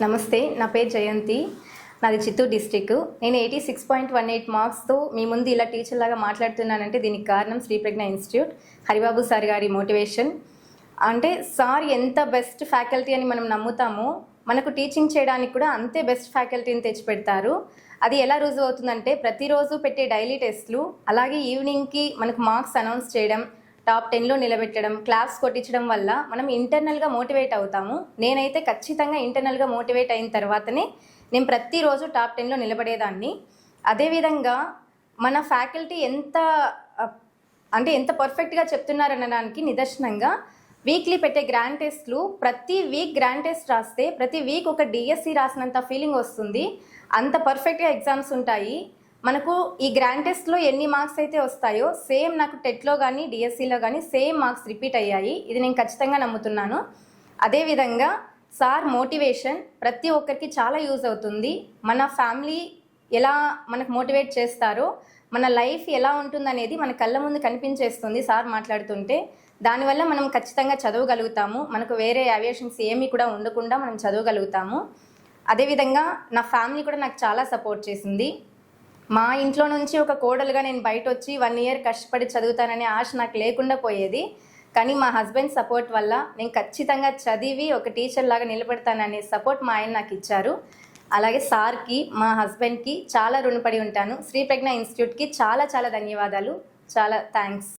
నమస్తే, నా పేరు జయంతి. నాది చిత్తూరు డిస్ట్రిక్ట్. నేను 86.18 మార్క్స్తో మీ ముందు ఇలా టీచర్ లాగా మాట్లాడుతున్నానంటే దీనికి కారణం శ్రీప్రజ్ఞ ఇన్స్టిట్యూట్, హరిబాబు సార్ గారి మోటివేషన్. అంటే సార్ ఎంత బెస్ట్ ఫ్యాకల్టీ అని మనం నమ్ముతామో మనకు టీచింగ్ చేయడానికి కూడా అంతే బెస్ట్ ఫ్యాకల్టీని తెచ్చిపెడతారు. అది ఎలా రుజువు అవుతుందంటే ప్రతిరోజు పెట్టే డైలీ టెస్ట్లు, అలాగే ఈవినింగ్కి మనకు మార్క్స్ అనౌన్స్ చేయడం, టాప్ 10లో నిలబెట్టడం, క్లాస్ కొట్టించడం వల్ల మనం ఇంటర్నల్గా మోటివేట్ అవుతాము. నేనైతే ఖచ్చితంగా ఇంటర్నల్గా మోటివేట్ అయిన తర్వాతనే నేను ప్రతిరోజు టాప్ 10లో నిలబడేదాన్ని. అదేవిధంగా మన ఫ్యాకల్టీ ఎంత పర్ఫెక్ట్గా చెప్తున్నారనడానికి నిదర్శనంగా వీక్లీ పెట్టే గ్రాండ్ టెస్ట్లు, ప్రతి వీక్ గ్రాండ్ టెస్ట్ రాస్తే ప్రతి వీక్ ఒక డిఎస్సి రాసినంత ఫీలింగ్ వస్తుంది. అంత పర్ఫెక్ట్గా ఎగ్జామ్స్ ఉంటాయి. మనకు ఈ గ్రాండ్ టెస్ట్లో ఎన్ని మార్క్స్ అయితే వస్తాయో సేమ్ నాకు టెట్లో కానీ డిఎస్సిలో కానీ సేమ్ మార్క్స్ రిపీట్ అయ్యాయి. ఇది నేను ఖచ్చితంగా నమ్ముతున్నాను. అదేవిధంగా సార్ మోటివేషన్ ప్రతి ఒక్కరికి చాలా యూజ్ అవుతుంది. మన ఫ్యామిలీ ఎలా మనకు మోటివేట్ చేస్తారో, మన లైఫ్ ఎలా ఉంటుందనేది మన కళ్ళ ముందు కనిపించేస్తుంది సార్ మాట్లాడుతుంటే. దానివల్ల మనం ఖచ్చితంగా చదవగలుగుతాము. మనకు వేరే ఏవియేషన్స్ ఏమీ కూడా ఉండకుండా మనం చదవగలుగుతాము. అదేవిధంగా నా ఫ్యామిలీ కూడా నాకు చాలా సపోర్ట్ చేసింది. మా ఇంట్లో నుంచి ఒక కోడలుగా నేను బయట వచ్చి 1 ఇయర్ కష్టపడి చదువుతాననే ఆశ నాకు లేకుండా పోయేది. కానీ మా హస్బెండ్ సపోర్ట్ వల్ల నేను ఖచ్చితంగా చదివి ఒక టీచర్ లాగా నిలబడతాననే సపోర్ట్ మా ఆయన నాకు ఇచ్చారు. అలాగే సార్కి, మా హస్బెండ్కి చాలా రుణపడి ఉంటాను. శ్రీప్రజ్ఞ ఇన్స్టిట్యూట్కి చాలా చాలా ధన్యవాదాలు. చాలా థ్యాంక్స్.